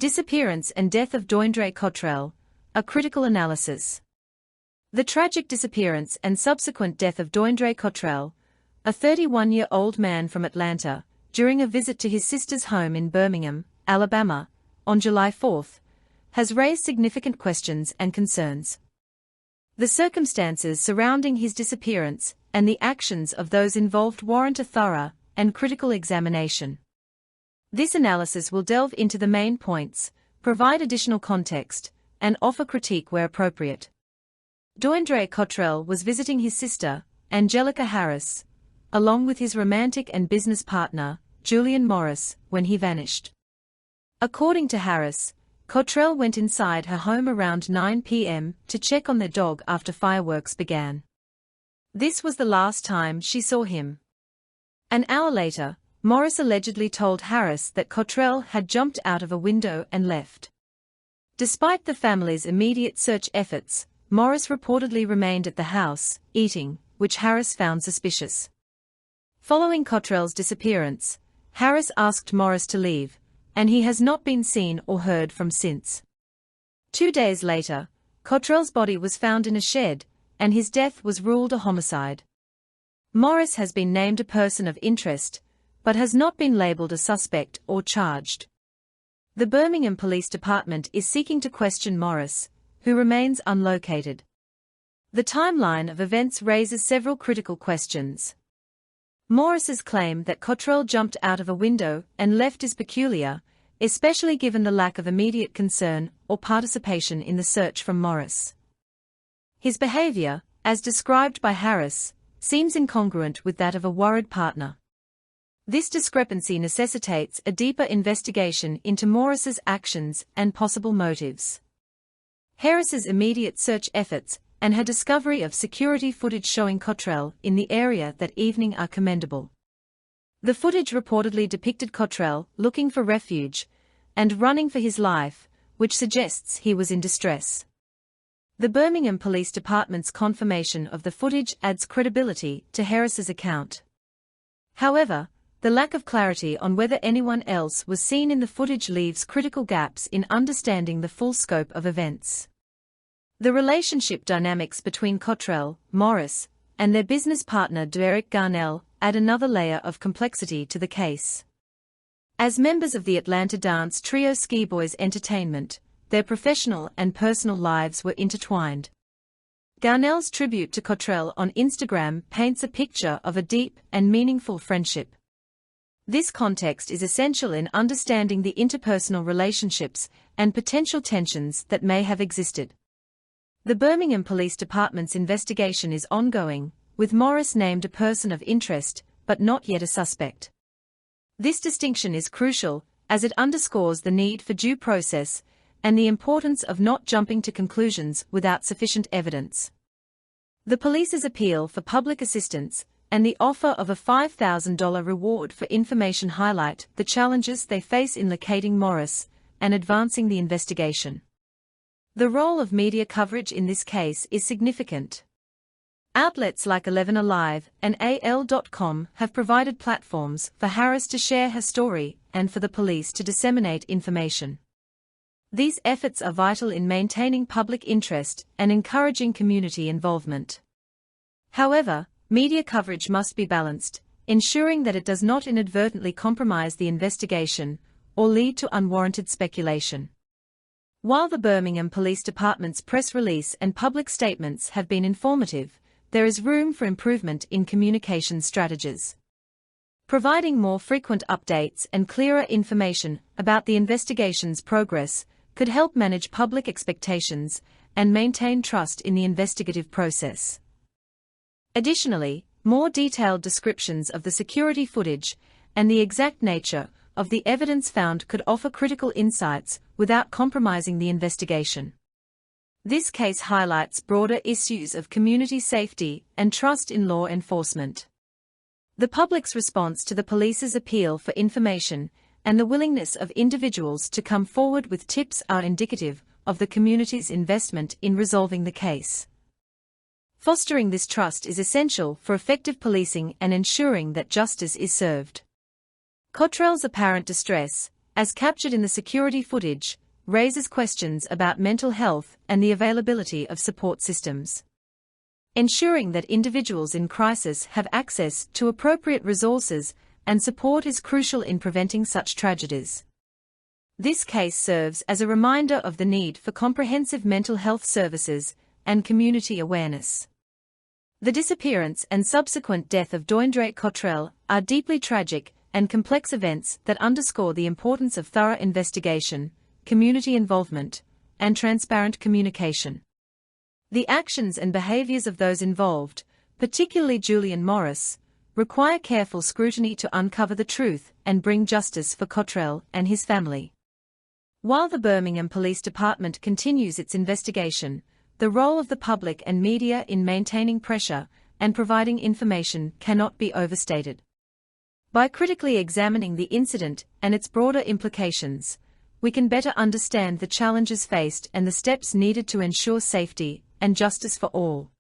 Disappearance and Death of Deundray Cottrell, a critical analysis. The tragic disappearance and subsequent death of Deundray Cottrell, a 31-year-old man from Atlanta, during a visit to his sister's home in Birmingham, Alabama, on July 4, has raised significant questions and concerns. The circumstances surrounding his disappearance and the actions of those involved warrant a thorough and critical examination. This analysis will delve into the main points, provide additional context, and offer critique where appropriate. Deundray Cottrell was visiting his sister, Angelica Harris, along with his romantic and business partner, Julian Morris, when he vanished. According to Harris, Cottrell went inside her home around 9 p.m. to check on their dog after fireworks began. This was the last time she saw him. An hour later, Morris allegedly told Harris that Cottrell had jumped out of a window and left. Despite the family's immediate search efforts, Morris reportedly remained at the house, eating, which Harris found suspicious. Following Cottrell's disappearance, Harris asked Morris to leave, and he has not been seen or heard from since. 2 days later, Cottrell's body was found in a shed, and his death was ruled a homicide. Morris has been named a person of interest, but has not been labeled a suspect or charged. The Birmingham Police Department is seeking to question Morris, who remains unlocated. The timeline of events raises several critical questions. Morris's claim that Cottrell jumped out of a window and left is peculiar, especially given the lack of immediate concern or participation in the search from Morris. His behavior, as described by Harris, seems incongruent with that of a worried partner. This discrepancy necessitates a deeper investigation into Morris's actions and possible motives. Harris's immediate search efforts and her discovery of security footage showing Cottrell in the area that evening are commendable. The footage reportedly depicted Cottrell looking for refuge and running for his life, which suggests he was in distress. The Birmingham Police Department's confirmation of the footage adds credibility to Harris's account. However, the lack of clarity on whether anyone else was seen in the footage leaves critical gaps in understanding the full scope of events. The relationship dynamics between Cottrell, Morris, and their business partner Derek Garnell add another layer of complexity to the case. As members of the Atlanta dance trio Ski Boys Entertainment, their professional and personal lives were intertwined. Garnell's tribute to Cottrell on Instagram paints a picture of a deep and meaningful friendship. This context is essential in understanding the interpersonal relationships and potential tensions that may have existed. The Birmingham Police Department's investigation is ongoing, with Morris named a person of interest, but not yet a suspect. This distinction is crucial, as it underscores the need for due process and the importance of not jumping to conclusions without sufficient evidence. The police's appeal for public assistance and the offer of a $5,000 reward for information highlight the challenges they face in locating Morris and advancing the investigation. The role of media coverage in this case is significant. Outlets like 11 Alive and AL.com have provided platforms for Harris to share her story and for the police to disseminate information. These efforts are vital in maintaining public interest and encouraging community involvement. However, media coverage must be balanced, ensuring that it does not inadvertently compromise the investigation or lead to unwarranted speculation. While the Birmingham Police Department's press release and public statements have been informative, there is room for improvement in communication strategies. Providing more frequent updates and clearer information about the investigation's progress could help manage public expectations and maintain trust in the investigative process. Additionally, more detailed descriptions of the security footage and the exact nature of the evidence found could offer critical insights without compromising the investigation. This case highlights broader issues of community safety and trust in law enforcement. The public's response to the police's appeal for information and the willingness of individuals to come forward with tips are indicative of the community's investment in resolving the case. Fostering this trust is essential for effective policing and ensuring that justice is served. Cottrell's apparent distress, as captured in the security footage, raises questions about mental health and the availability of support systems. Ensuring that individuals in crisis have access to appropriate resources and support is crucial in preventing such tragedies. This case serves as a reminder of the need for comprehensive mental health services and community awareness. The disappearance and subsequent death of Deundray Cottrell are deeply tragic and complex events that underscore the importance of thorough investigation, community involvement, and transparent communication. The actions and behaviors of those involved, particularly Julian Morris, require careful scrutiny to uncover the truth and bring justice for Cottrell and his family. While the Birmingham Police Department continues its investigation, the role of the public and media in maintaining pressure and providing information cannot be overstated. By critically examining the incident and its broader implications, we can better understand the challenges faced and the steps needed to ensure safety and justice for all.